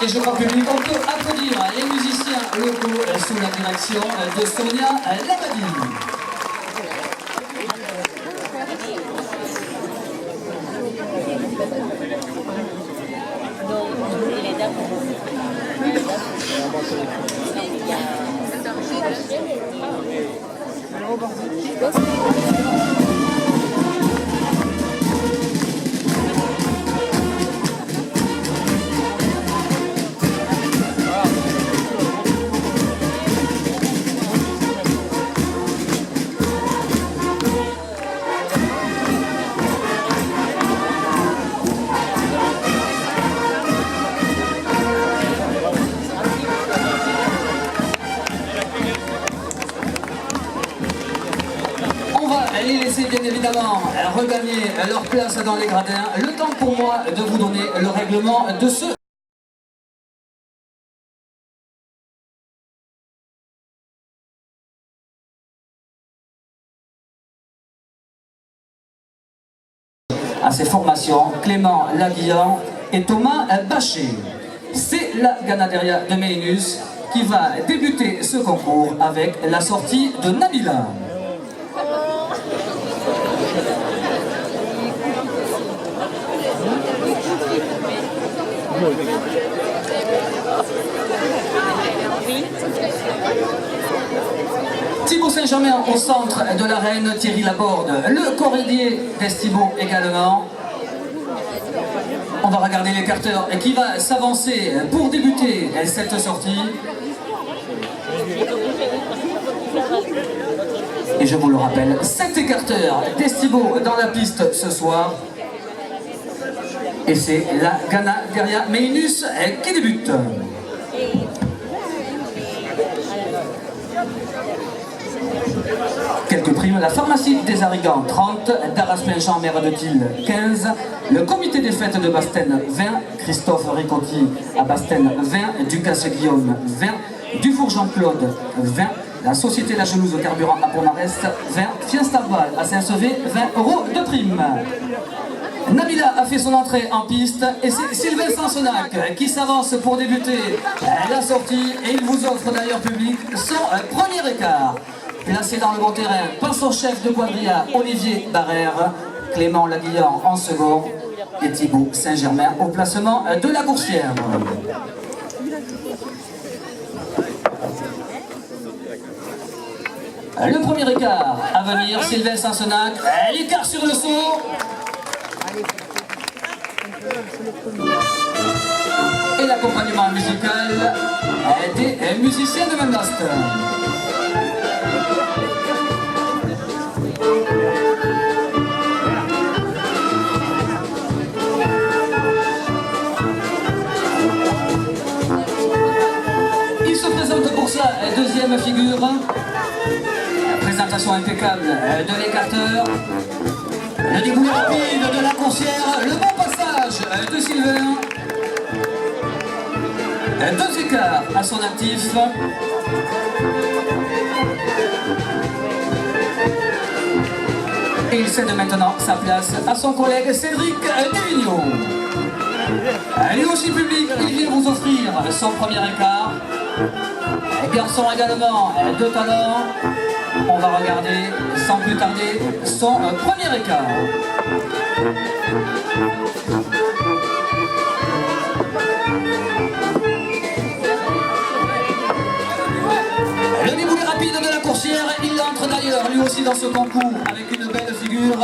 Et je crois que public, on peut applaudir les musiciens locaux sous la direction de Sonia Labadie. Les laisser bien évidemment regagner leur place dans les gradins. Le temps pour moi de vous donner le règlement de ce... à ces formations, Clément Laguillan et Thomas Bachet. C'est la Ganaderia de Mélinus qui va débuter ce concours avec la sortie de Nabila. Thibaut Saint-Germain au centre de l'arène, Thierry Laborde, le corrélier d'Estibaud également. On va regarder l'écarteur qui va s'avancer pour débuter cette sortie. Et je vous le rappelle, 7 écarteurs d'Estibaud dans la piste ce soir. Et c'est la Ganaderia Mélinus qui débute. Quelques primes, la pharmacie des Arigans 30, Darras-Pinchamp, maire de Tille 15, le comité des fêtes de Bastaine 20, Christophe Ricotti à Bastaine 20, Ducasse-Guillaume 20, Dufour Jean-Claude 20, la société La Gelouse au carburant à Pont-Marest 20, Fiestaval à Saint-Sevé 20 € de prime. Nabila a fait son entrée en piste et c'est Sylvain Sansonac qui s'avance pour débuter la sortie et il vous offre d'ailleurs public son premier écart. Placé dans le bon terrain, passe au chef de quadrilla Olivier Barrère, Clément Laguillan en second et Thibaut Saint-Germain au placement de la boursière. Le premier écart à venir, Sylvain Sansonac, l'écart sur le saut. Et l'accompagnement musical des musiciens de Mendast. deuxième figure. Présentation impeccable de l'écarteur. Le déboulé rapide de la coursière. Le bon passage de Sylvain. Deux écarts à son actif. Et il cède maintenant sa place à son collègue Cédric Devignon. Lui aussi public, il vient vous offrir son premier écart. Garçon également de talent. On va regarder sans plus tarder son premier écart. Le déboulé rapide de la coursière, il entre d'ailleurs lui aussi dans ce concours avec une belle figure.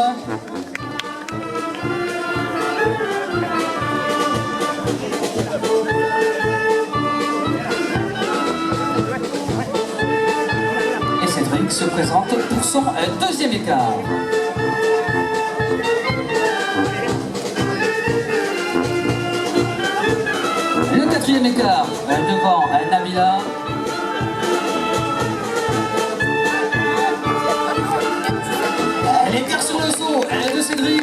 Et Cédric se présente pour son deuxième écart. Le quatrième écart devant Nabila. L'écart sur le saut de Cédric.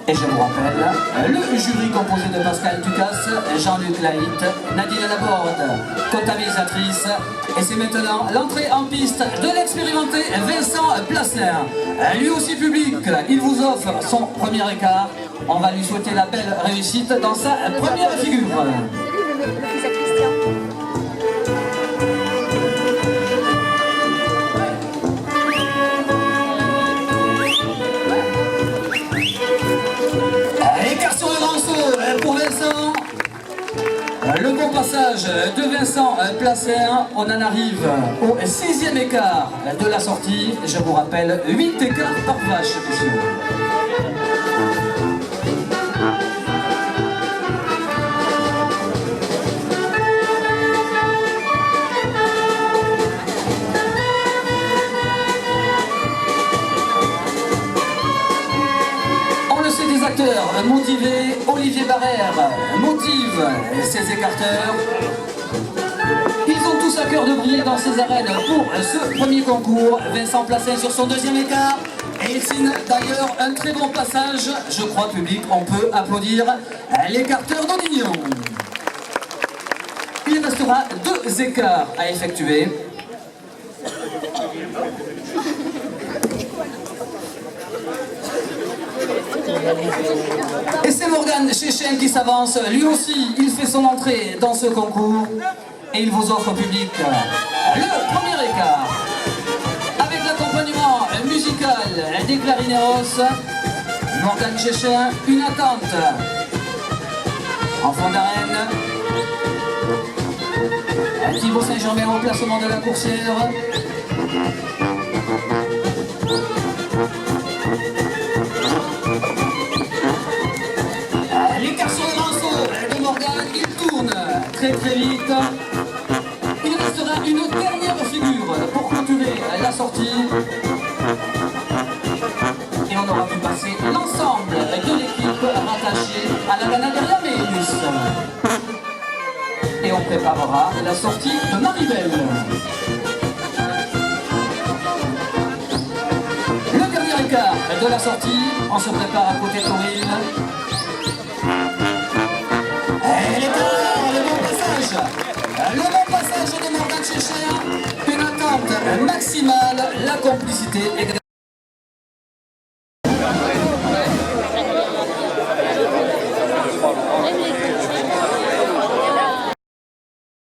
Et je vous rappelle, le jury composé de Pascal Ducasse, Jean-Luc Laït, Nadine Laborde, comptabilisatrice. Et c'est maintenant l'entrée en piste de l'expérimenté Vincent Plasser. Lui aussi public, il vous offre son premier écart. On va lui souhaiter la belle réussite dans sa première figure. Pour Vincent, le bon passage de Vincent Plasser. On en arrive au sixième écart de la sortie. Je vous rappelle, 8 écarts par vache, messieurs. Motivé, Olivier Barrère motive ses écarteurs. Ils ont tous à cœur de briller dans ces arènes pour ce premier concours. Vincent Plasser sur son deuxième écart. Et il signe d'ailleurs un très bon passage. Je crois, public, on peut applaudir l'écarteur d'Andignon. Il restera 2 écarts à effectuer. Et c'est Morgane Chéchen qui s'avance. Lui aussi, il fait son entrée dans ce concours. Et il vous offre au public le premier écart. Avec l'accompagnement musical des clarineros. Morgane Chéchen, une attente en fond d'arène. Thibaut Saint-Germain au placement de la coursière. L'écart sur le rançon de Morgane, il tourne très vite. Il restera une dernière figure pour clôturer la sortie. Et on aura pu passer l'ensemble de l'équipe rattachée à la Ganaderia Méus. Et on préparera la sortie de Maribel. Le dernier écart de la sortie, on se prépare à côté de Taurine. Et le bon passage de Morgane Chéchen, une attente maximale, la complicité également.